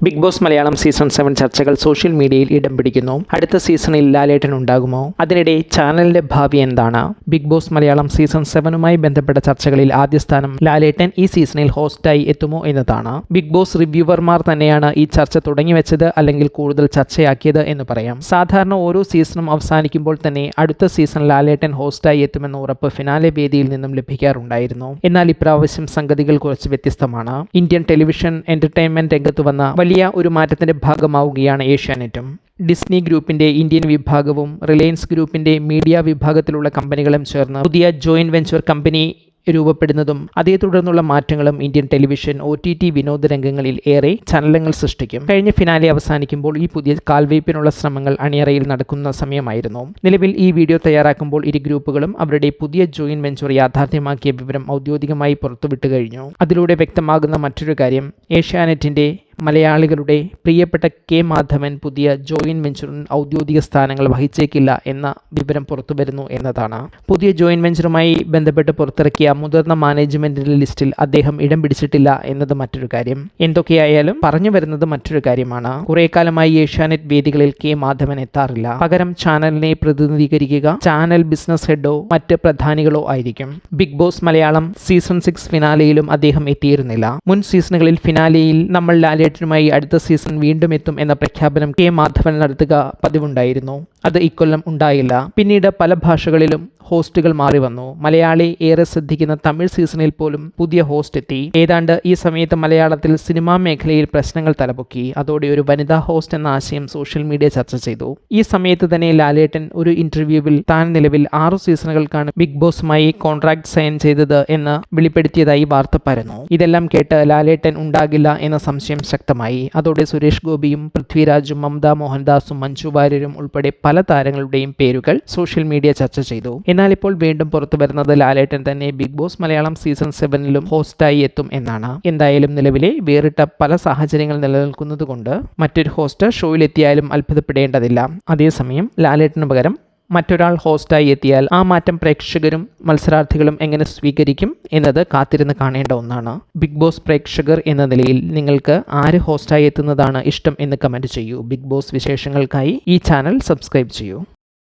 Big boss Malayalam season 7 ചർച്ചകൾ social മീഡിയയിൽ ഇടം പിടിക്കുന്നു. അടുത്ത സീസണിൽ ലാലേട്ടൻ ഉണ്ടാകുമോ? അതിനിടെ ചാനലിന്റെ ഭാവി എന്താണ്? ബിഗ് ബോസ് മലയാളം സീസൺ 7മായി ബന്ധപ്പെട്ട ചർച്ചകളിൽ ആദ്യ സ്ഥാനം ലാലേട്ടൻ ഈ സീസണിൽ ഹോസ്റ്റായി എത്തുമോ എന്നതാണ്. ബിഗ് ബോസ് റിവ്യൂവർമാർ തന്നെയാണ് ഈ ചർച്ച തുടങ്ങിവെച്ചത്, അല്ലെങ്കിൽ കൂടുതൽ ചർച്ചയാക്കിയത് എന്ന് പറയാം. സാധാരണ ഓരോ സീസണും അവസാനിക്കുമ്പോൾ തന്നെ അടുത്ത സീസൺ ലാലേട്ടൻ ഹോസ്റ്റായി എത്തുമെന്ന ഉറപ്പ് ഫിനാലെ വേദിയിൽ നിന്നും ലഭിക്കാറുണ്ടായിരുന്നു. എന്നാൽ ഇപ്രാവശ്യം സംഗതികൾ കുറച്ച് വ്യത്യസ്തമാണ്. ഇന്ത്യൻ ടെലിവിഷൻ എന്റർടൈൻമെന്റ് രംഗത്ത് വന്ന വലിയ ഒരു മാറ്റത്തിന്റെ ഭാഗമാവുകയാണ് ഏഷ്യാനെറ്റും. ഡിസ്നി ഗ്രൂപ്പിന്റെ ഇന്ത്യൻ വിഭാഗവും റിലയൻസ് ഗ്രൂപ്പിന്റെ മീഡിയ വിഭാഗത്തിലുള്ള കമ്പനികളും ചേർന്ന് പുതിയ ജോയിന്റ് വെഞ്ചർ കമ്പനി രൂപപ്പെടുന്നതും അതേ തുടർന്നുള്ള മാറ്റങ്ങളും ഇന്ത്യൻ ടെലിവിഷൻ OTT വിനോദ രംഗങ്ങളിൽ ഏറെ ചലനങ്ങൾ സൃഷ്ടിക്കും. കഴിഞ്ഞ ഫിനാലെ അവസാനിക്കുമ്പോൾ ഈ പുതിയ കാൽവയ്പിനുള്ള ശ്രമങ്ങൾ അണിയറയിൽ നടക്കുന്ന സമയമായിരുന്നു. നിലവിൽ ഈ വീഡിയോ തയ്യാറാക്കുമ്പോൾ ഇരു ഗ്രൂപ്പുകളും അവരുടെ പുതിയ ജോയിന്റ് വെഞ്ചർ യാഥാർത്ഥ്യമാക്കിയ വിവരം ഔദ്യോഗികമായി പുറത്തുവിട്ടു കഴിഞ്ഞു. അതിലൂടെ വ്യക്തമാകുന്ന മറ്റൊരു കാര്യം, ഏഷ്യാനെറ്റിന്റെ മലയാളികളുടെ പ്രിയപ്പെട്ട കെ മാധവൻ പുതിയ ജോയിന്റ് വെഞ്ചറിൽ ഔദ്യോഗിക സ്ഥാനങ്ങൾ വഹിച്ചേക്കില്ല എന്ന വിവരം പുറത്തുവരുന്നു എന്നതാണ്. പുതിയ ജോയിന്റ് വെഞ്ചറുമായി ബന്ധപ്പെട്ട് പുറത്തിറക്കിയ മുതിർന്ന മാനേജ്മെന്റിന്റെ ലിസ്റ്റിൽ അദ്ദേഹം ഇടം പിടിച്ചിട്ടില്ല എന്നത് മറ്റൊരു കാര്യം. എന്തൊക്കെയായാലും പറഞ്ഞു വരുന്നത് മറ്റൊരു കാര്യമാണ്. കുറെ കാലമായി ഏഷ്യാനെറ്റ് വേദികളിൽ കെ മാധവൻ എത്താറില്ല. പകരം ചാനലിനെ പ്രതിനിധീകരിക്കുക ചാനൽ ബിസിനസ് ഹെഡോ മറ്റ് പ്രധാനികളോ ആയിരിക്കും. ബിഗ് ബോസ് മലയാളം സീസൺ 6 ഫിനാലെയിലും അദ്ദേഹം എത്തിയിരുന്നില്ല. മുൻ സീസണുകളിൽ ഫിനാലെയിൽ നമ്മൾ ലാലേട്ടനുമായി അടുത്ത സീസൺ വീണ്ടും എത്തും എന്ന പ്രഖ്യാപനം കെ മാധവൻ നടത്തുക പതിവുണ്ടായിരുന്നു. അത് ഇക്കൊല്ലം ഉണ്ടായില്ല. പിന്നീട് പല ഭാഷകളിലും ഹോസ്റ്റുകൾ മാറി വന്നു. മലയാളി ഏറെ ശ്രദ്ധിക്കുന്ന തമിഴ് സീസണിൽ പോലും പുതിയ ഹോസ്റ്റ് എത്തി. ഏതാണ്ട് ഈ സമയത്ത് മലയാളത്തിൽ സിനിമാ മേഖലയിൽ പ്രശ്നങ്ങൾ തലപൊക്കി. അതോടെ ഒരു വനിതാ ഹോസ്റ്റ് എന്ന ആശയം സോഷ്യൽ മീഡിയ ചർച്ച ചെയ്തു. ഈ സമയത്ത് തന്നെ ലാലേട്ടൻ ഒരു ഇന്റർവ്യൂവിൽ താൻ നിലവിൽ 6 സീസണുകൾക്കാണ് ബിഗ് ബോസുമായി കോൺട്രാക്ട് സൈൻ ചെയ്തത് എന്ന് വെളിപ്പെടുത്തിയതായി വാർത്ത പരന്നു. ഇതെല്ലാം കേട്ട് ലാലേട്ടൻ ഉണ്ടാകില്ല എന്ന സംശയം ശക്തമായി. അതോടെ സുരേഷ് ഗോപിയും പൃഥ്വിരാജും മമത മോഹൻദാസും മഞ്ജു വാര്യരും ഉൾപ്പെടെ പല താരങ്ങളുടെയും പേരുകൾ സോഷ്യൽ മീഡിയ ചർച്ച ചെയ്തു. എന്നാൽ ഇപ്പോൾ വീണ്ടും പുറത്തു വരുന്നത് ലാലേട്ടൻ തന്നെ ബിഗ് ബോസ് മലയാളം സീസൺ 7ലും ഹോസ്റ്റായി എത്തും എന്നാണ്. എന്തായാലും നിലവിലെ വേറിട്ട പല സാഹചര്യങ്ങൾ നിലനിൽക്കുന്നത് കൊണ്ട് മറ്റൊരു ഹോസ്റ്റ് ഷോയിലെത്തിയാലും അത്ഭുതപ്പെടേണ്ടതില്ല. അതേസമയം ലാലേട്ടന് പകരം മറ്റൊരാൾ ഹോസ്റ്റായി എത്തിയാൽ ആ മാറ്റം പ്രേക്ഷകരും മത്സരാർത്ഥികളും എങ്ങനെ സ്വീകരിക്കും എന്നത് കാത്തിരുന്ന് കാണേണ്ട ഒന്നാണ്. ബിഗ് ബോസ് പ്രേക്ഷകർ എന്ന നിലയിൽ നിങ്ങൾക്ക് ആര് ഹോസ്റ്റായി എത്തുന്നതാണ് ഇഷ്ടം എന്ന് കമന്റ് ചെയ്യൂ. ബിഗ് ബോസ് വിശേഷങ്ങൾക്കായി ഈ ചാനൽ സബ്സ്ക്രൈബ് ചെയ്യൂ.